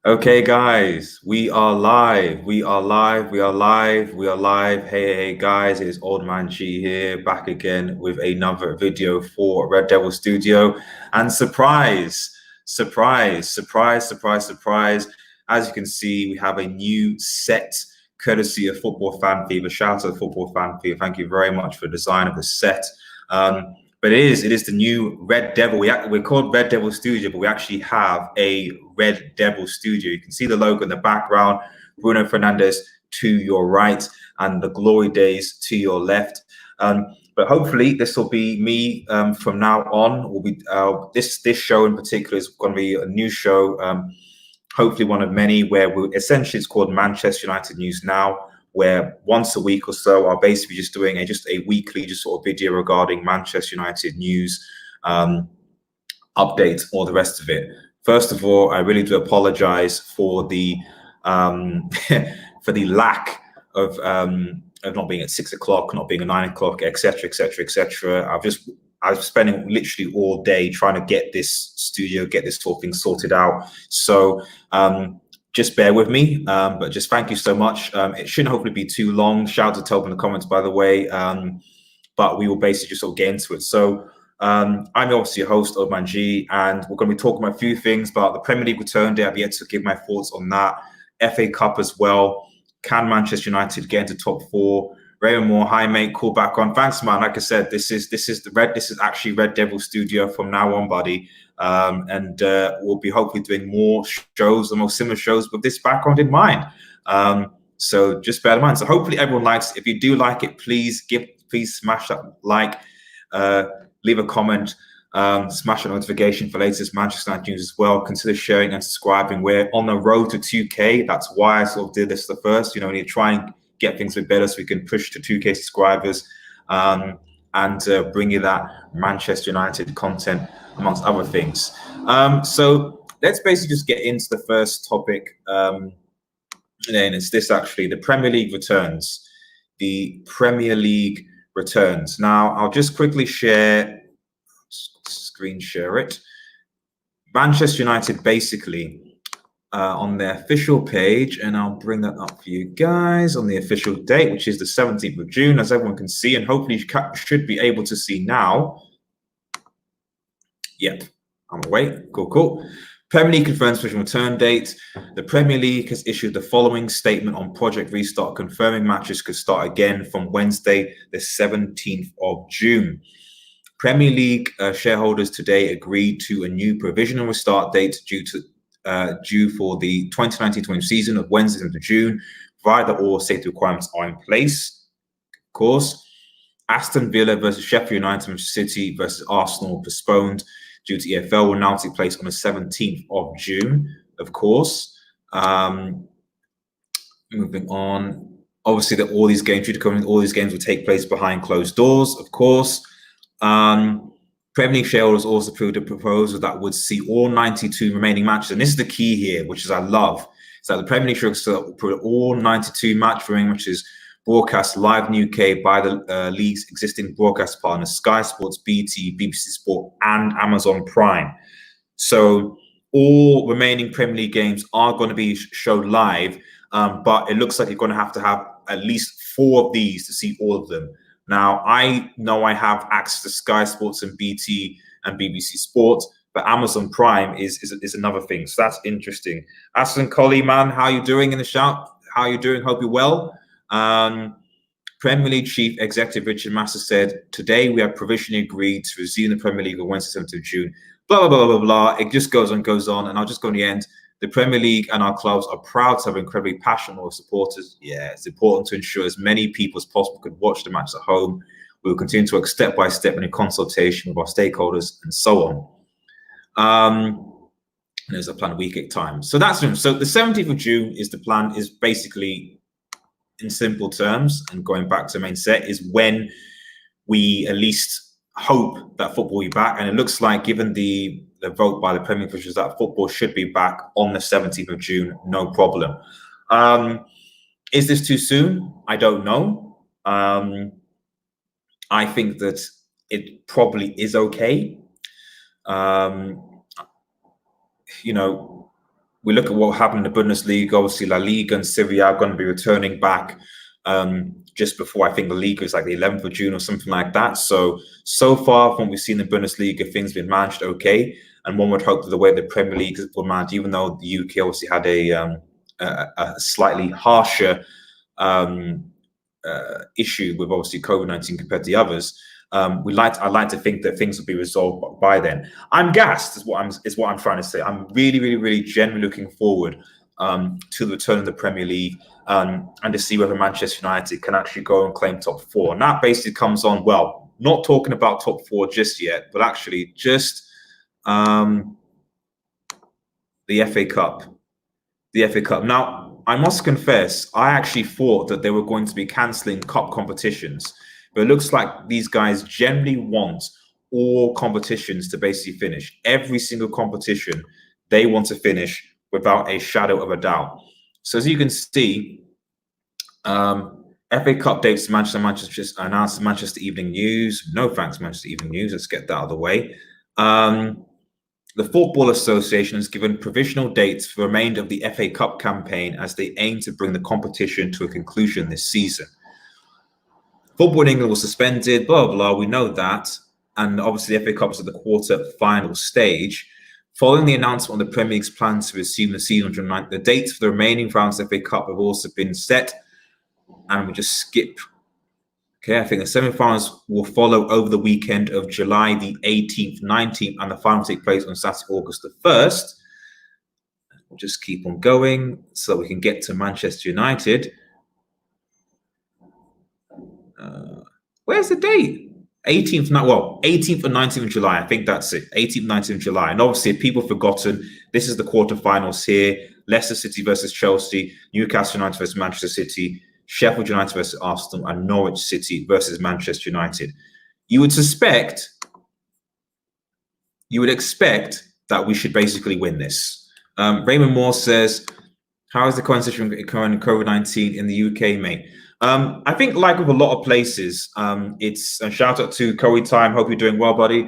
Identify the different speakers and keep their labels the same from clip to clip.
Speaker 1: Okay, guys, we are live. We are live. We are live. We are live. Hey, guys, it is Old Man G here, back again with another video for Red Devil Studio. And surprise, surprise, surprise, surprise, surprise. As you can see, we have a new set courtesy of Football Fan Fever. Shout out to Football Fan Fever. Thank you very much for the design of the set. But it is the new Red Devil. We're called Red Devil Studio, but we actually have a Red Devil Studio. You can see the logo in the background, Bruno Fernandes to your right, and the Glory Days to your left. But hopefully this will be me from now on. Will be this show in particular is going to be a new show. Hopefully one of many where essentially it's called Manchester United News Now, where once a week or so I'll basically just doing a weekly sort of video regarding Manchester United news, updates, all the rest of it. First of all, I really do apologize for the for the lack of not being at 6 o'clock, not being at 9 o'clock, etc., etc., etc. I was spending literally all day trying to get this studio, get this whole thing sorted out. So just bear with me, but just thank you so much. It shouldn't hopefully be too long. Shout out to Telp in the comments, by the way. But we will basically just sort of get into it. So I'm obviously a host of Manji, and we're going to be talking about a few things about the Premier League return day. I've yet to give my thoughts on that. FA Cup as well. Can Manchester United get into top four? Raymond Moore, hi mate, cool back on. Thanks, man. Like I said, this is actually Red Devil Studio from now on, buddy. And we'll be hopefully doing more shows, the more similar shows with this background in mind. So just bear in mind. So hopefully everyone likes it. If you do like it, please smash that like, leave a comment, smash that notification for latest Manchester United news as well. Consider sharing and subscribing. We're on the road to 2K. That's why I sort of did this the first. You know, we need to try and get things a bit better so we can push to 2K subscribers and bring you that Manchester United content amongst other things. So let's basically just get into the first topic. And then it's this actually, the Premier League returns. The Premier League returns. Now, I'll just quickly screen share it. Manchester United basically on their official page, and I'll bring that up for you guys on the official date, which is the 17th of June, as everyone can see, and hopefully you should be able to see now. Yep, I'm away. Cool. Premier League confirms official return date. The Premier League has issued the following statement on Project Restart, confirming matches could start again from Wednesday, the 17th of June. Premier League shareholders today agreed to a new provisional restart date due for the 2019-20 season of Wednesday into June, provided that all safety requirements are in place. Of course, Aston Villa versus Sheffield United, Manchester City versus Arsenal postponed due to EFL will now take place on the 17th of June. Of course, moving on. Obviously, all these games will take place behind closed doors. Of course. Premier League shareholders also approved a proposal that would see all 92 remaining matches, and this is the key here, which is I love, is that the Premier League shareholders approved all 92 remaining matches broadcast live in the UK by the league's existing broadcast partners, Sky Sports, BT, BBC Sport, and Amazon Prime. So all remaining Premier League games are going to be showed live, but it looks like you're going to have at least 4 of these to see all of them. Now, I know I have access to Sky Sports and BT and BBC Sports, but Amazon Prime is another thing. So that's interesting. Aslan Collie, man, how are you doing in the shout? How are you doing? Hope you're well. Premier League Chief Executive Richard Master said, today we have provisionally agreed to resume the Premier League on Wednesday, 7th of June. Blah, blah, blah, blah, blah. It just goes on. And I'll just go in the end. The Premier League and our clubs are proud to have incredibly passionate supporters. Yeah, it's important to ensure as many people as possible could watch the match at home. We will continue to work step by step in consultation with our stakeholders and so on. There's a planned week at time. So that's so the 17th of June is the plan, is basically in simple terms, and going back to the main set, is when we at least hope that football will be back. And it looks like, given the vote by the Premier officials, that football should be back on the 17th of June, no problem. Is this too soon? I don't know. I think that it probably is okay. You know, we look at what happened in the Bundesliga. Obviously, La Liga and Serie A are going to be returning back just before, I think the Liga is like the 11th of June or something like that. So far from what we've seen in the Bundesliga, things have been managed okay. And one would hope that the way the Premier League will manage, even though the UK obviously had a slightly harsher issue with obviously COVID-19 compared to the others, I like to think that things will be resolved by then. I'm gassed, is what I'm trying to say. I'm really genuinely looking forward to the return of the Premier League and to see whether Manchester United can actually go and claim top four. And that basically comes on, well, not talking about top four just yet, but actually just the FA Cup. The FA Cup. Now, I must confess, I actually thought that they were going to be cancelling cup competitions. But it looks like these guys generally want all competitions to basically finish. Every single competition they want to finish without a shadow of a doubt. So as you can see, FA Cup dates Manchester announced Manchester Evening News. No thanks, Manchester Evening News. Let's get that out of the way. The Football Association has given provisional dates for the remainder of the FA Cup campaign as they aim to bring the competition to a conclusion this season. Football in England was suspended, blah, blah, blah. We know that. And obviously, the FA Cup is at the quarter-final stage. Following the announcement on the Premier League's plan to resume the season on June 9th, the dates for the remaining rounds of the FA Cup have also been set. And we just skip. Okay, I think the semi-finals will follow over the weekend of July the 18th, 19th, and the final will take place on Saturday, August the 1st. We'll just keep on going so we can get to Manchester United. Where's the date? 18th and 19th of July. I think that's it. 18th, 19th of July. And obviously, if people have forgotten, this is the quarterfinals here. Leicester City versus Chelsea, Newcastle United versus Manchester City, Sheffield United versus Arsenal, and Norwich City versus Manchester United. You would expect that we should basically win this. Raymond Moore says, how is the current situation current COVID-19 in the UK, mate? I think, like with a lot of places, it's a shout out to Curry Time. Hope you're doing well, buddy.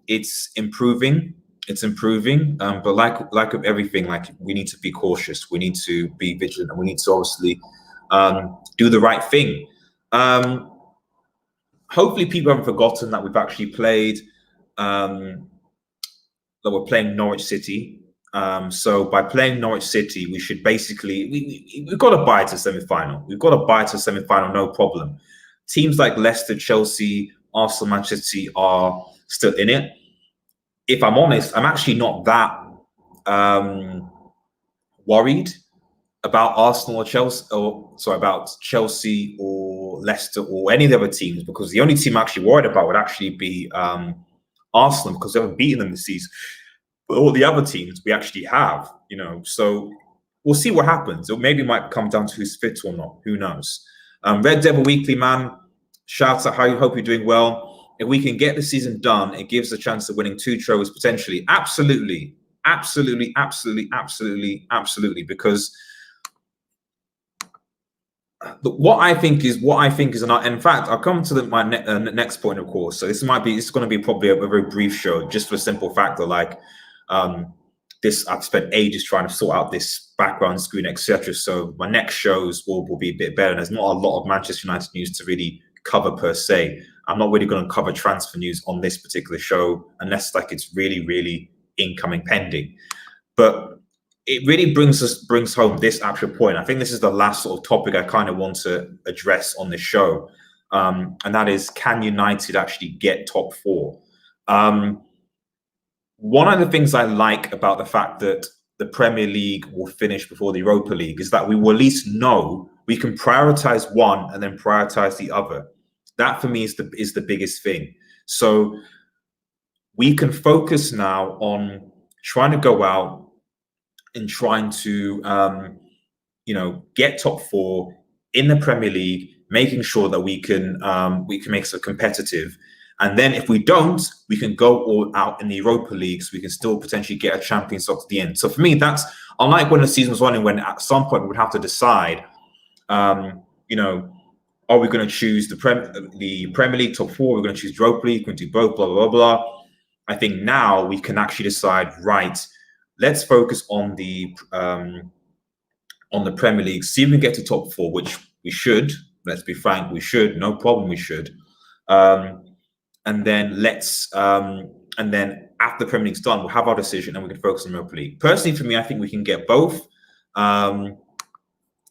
Speaker 1: It's improving. But like with everything, like we need to be cautious. We need to be vigilant, and we need to obviously do the right thing. Hopefully, people haven't forgotten that we've actually played. That we're playing Norwich City. So by playing Norwich City, we should basically we've got to buy to semi-final. We've got to buy to semi-final, no problem. Teams like Leicester, Chelsea, Arsenal, Manchester City are still in it. If I'm honest, I'm actually not that worried about Arsenal or Chelsea, about Chelsea or Leicester or any of the other teams, because the only team I'm actually worried about would actually be Arsenal, because they haven't beaten them this season. But all the other teams we actually have, so we'll see what happens. It maybe might come down to who's fit or not. Who knows? Red Devil Weekly, man, shouts out, hope you're doing well. If we can get the season done, it gives a chance of winning 2 trophies potentially. Absolutely. Because what I think is, and in fact, I'll come to my next point, of course. So this is going to be probably a very brief show, just for a simple fact that, like, I've spent ages trying to sort out this background screen, etc. So my next shows will be a bit better. There's not a lot of Manchester United news to really cover per se. I'm not really going to cover transfer news on this particular show unless it's really incoming pending. But it really brings home this actual point. I think this is the last sort of topic I kind of want to address on this show, and that is, can United actually get top 4? One of the things I like about the fact that the Premier League will finish before the Europa League is that we will at least know we can prioritize one and then prioritize the other. That for me is the biggest thing. So we can focus now on trying to go out and trying to, get top 4 in the Premier League, making sure that we can make it competitive. And then if we don't, we can go all out in the Europa League, so we can still potentially get a Champions League at the end. So for me, that's unlike when the season was running, when at some point we would have to decide, are we going to choose the Premier League top 4? We're going to choose Europa League. We're going to do both. Blah blah blah blah. I think now we can actually decide, right, let's focus on the Premier League. See if we can get to top 4, which we should. Let's be frank, we should. No problem, we should. And then and then after the Premier League's done, we'll have our decision and we can focus on Europa League. Personally, for me, I think we can get both.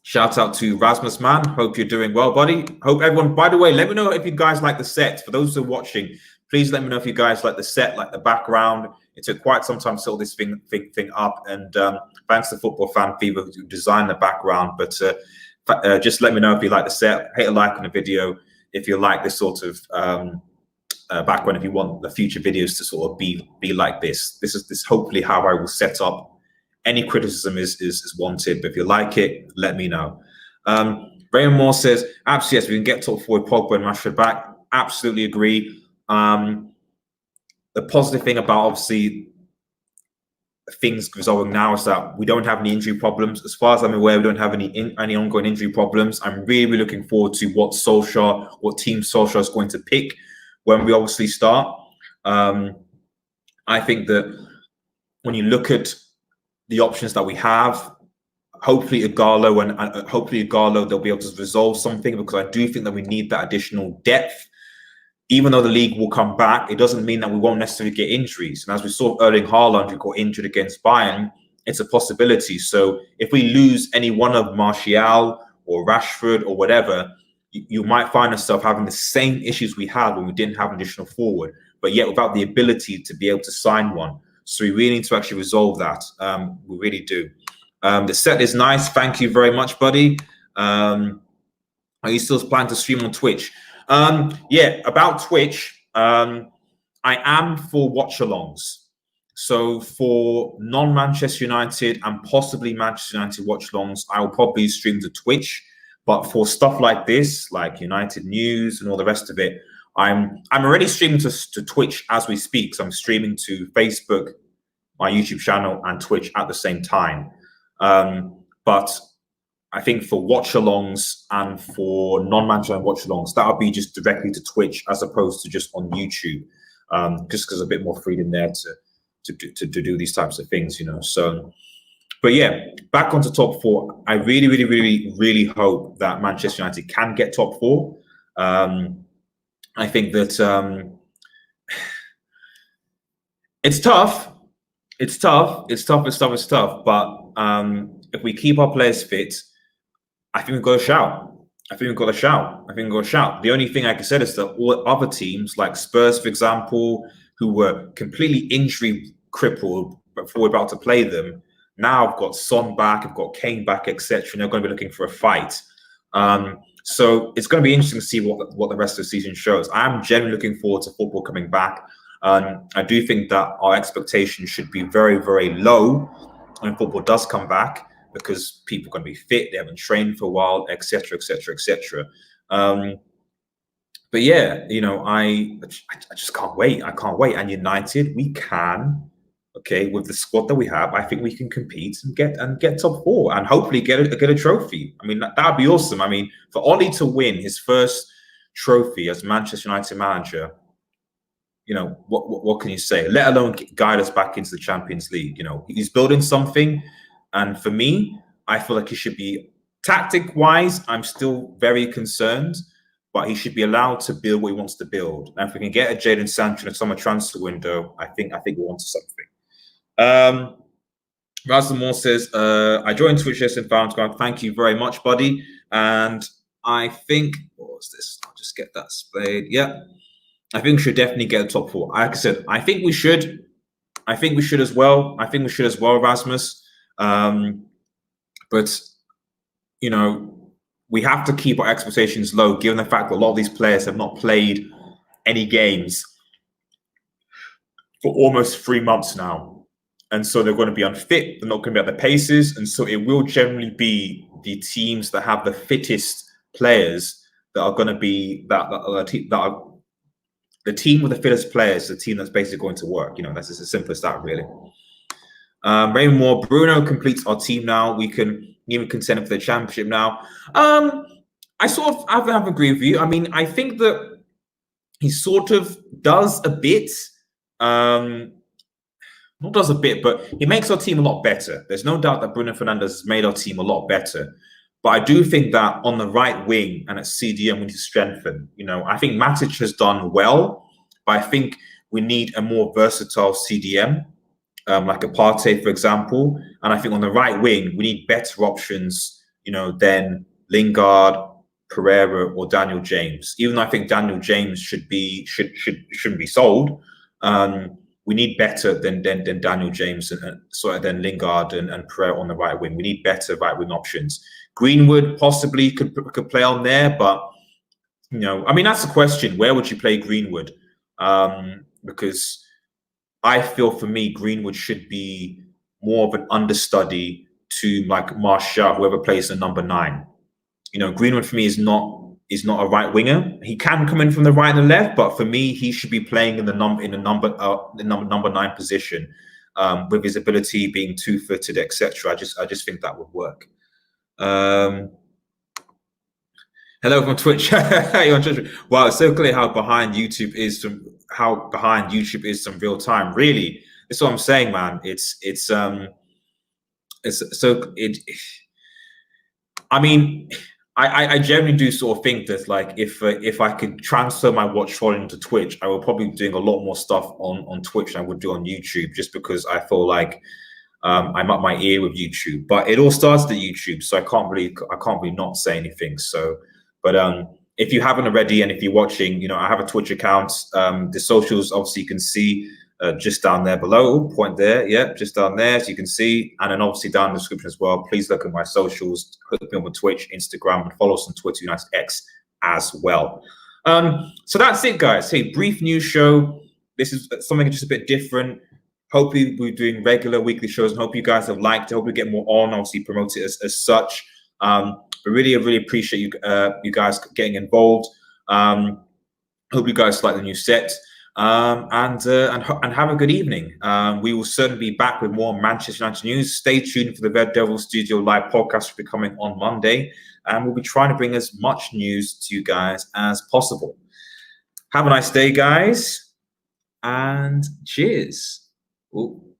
Speaker 1: Shout out to Rasmus, man. Hope you're doing well, buddy. Hope everyone, by the way, let me know if you guys like the set. For those who are watching, please let me know if you guys like the set, like the background. It took quite some time to set this thing up. And thanks to Football Fan Fever who designed the background. But just let me know if you like the set. Hit a like on the video if you like this sort of background, if you want the future videos to sort of be like this. This is hopefully how I will set up. Any criticism is wanted, but if you like it, let me know. Raymond Moore says, absolutely, yes, we can get top 4 with Pogba and Rashford back. Absolutely agree. The positive thing about, obviously, things resolving now is that we don't have any injury problems. As far as I'm aware, we don't have any ongoing injury problems. I'm really looking forward to what team Solskjaer is going to pick when we obviously start. I think that when you look at the options that we have, hopefully Igalo they'll be able to resolve something, because I do think that we need that additional depth. Even though the league will come back, it doesn't mean that we won't necessarily get injuries. And as we saw Erling Haaland, who got injured against Bayern, it's a possibility. So if we lose any one of Martial or Rashford or whatever, you might find yourself having the same issues we had when we didn't have an additional forward, but yet without the ability to be able to sign one. So we really need to actually resolve that. We really do. The set is nice. Thank you very much, buddy. Are you still planning to stream on Twitch? Yeah, about Twitch, I am for watch-alongs. So for non-Manchester United and possibly Manchester United watch-alongs, I will probably stream to Twitch. But for stuff like this, like United news and all the rest of it, I'm already streaming to Twitch as we speak. So I'm streaming to Facebook, my YouTube channel, and Twitch at the same time. But I think for watch-alongs and for non-Manchester watch-alongs, that would be just directly to Twitch as opposed to just on YouTube, just because there's a bit more freedom there to do these types of things, you know. So, but yeah, back onto top 4. I really, really, really, really hope that Manchester United can get top 4. I think that it's tough. It's tough. But if we keep our players fit, I think we've got a shout. The only thing I can say is that all other teams, like Spurs, for example, who were completely injury crippled before we're about to play them, now I've got Son back, I've got Kane back, etc. And they're going to be looking for a fight. So it's going to be interesting to see what the rest of the season shows. I am genuinely looking forward to football coming back. I do think that our expectations should be very, very low when football does come back, because people are going to be fit, they haven't trained for a while, etc., etc., etc. But yeah, you know, I just can't wait. I can't wait. And United, we can. Okay, with the squad that we have, I think we can compete and get top 4 and hopefully get a trophy. I mean, that would be awesome. I mean, for Ollie to win his first trophy as Manchester United manager, you know, what can you say? Let alone guide us back into the Champions League. You know, he's building something, and for me, I feel like he should be tactic-wise. I'm still very concerned, but he should be allowed to build what he wants to build. And if we can get a Jadon Sancho in a summer transfer window, I think we're onto something. Razan Moore says, I joined Twitch and found God. Thank you very much, buddy. And I think, what was this? I'll just get that displayed. Yeah. I think we should definitely get a top 4. Like I said, I think we should. I think we should as well. Rasmus. But, you know, we have to keep our expectations low, given the fact that a lot of these players have not played any games for almost 3 months now. And so they're going to be unfit. They're not going to be at the paces. And so it will generally be the teams that have the fittest players that are going to be that are the team with the fittest players, the team that's basically going to work. You know, that's just as simple as that, really. Raymond Moore, Bruno completes our team now. We can even contend for the championship now. I sort of have to agree with you. I mean, I think that he sort of does a bit. not does a bit, but he makes our team a lot better. There's no doubt that Bruno Fernandes has made our team a lot better. But I do think that on the right wing and at CDM, we need to strengthen. I think Matic has done well, but I think we need a more versatile CDM, like a Partey, for example. And I think on the right wing, we need better options, than Lingard, Pereira, or Daniel James. Even though I think Daniel James shouldn't be sold. We need better than Daniel James and than Lingard and Pereira on the right wing. We need better right wing options. Greenwood possibly could play on there, but I mean that's the question. Where would you play Greenwood? Because I feel for me Greenwood should be more of an understudy to like Martial, whoever plays the number 9. Greenwood for me is not a right winger. He can come in from the right and the left, but for me, he should be playing in the number 9 position, with his ability being 2-footed, etc. I just think that would work. Hello from Twitch. Wow, it's so clear how behind YouTube is from real time. Really, that's what I'm saying, man. I mean, I generally do sort of think that like if I could transfer my watch following to Twitch, I would probably be doing a lot more stuff on Twitch than I would do on YouTube, just because I feel like I'm up my ear with YouTube. But it all starts at YouTube, so I can't really not say anything. So, but if you haven't already, and if you're watching, I have a Twitch account. The socials, obviously, you can see just down there below. Point there, yeah, just down there, as you can see, and then obviously down in the description as well. Please look at my socials. Hook me on Twitch, Instagram, and follow us on Twitter, United X as well. So that's it, guys. Hey, brief news show. This is something just a bit different. Hopefully, we're doing regular weekly shows, and hope you guys have liked it. Hope we get more on. Obviously, promote it as such. But really, I really appreciate you guys getting involved. Hope you guys like the new set. And have a good evening. We will certainly be back with more Manchester United news. Stay tuned for the Red Devil Studio live podcast, will be coming on Monday, and we'll be trying to bring as much news to you guys as possible. Have a nice day, guys, and cheers. Ooh.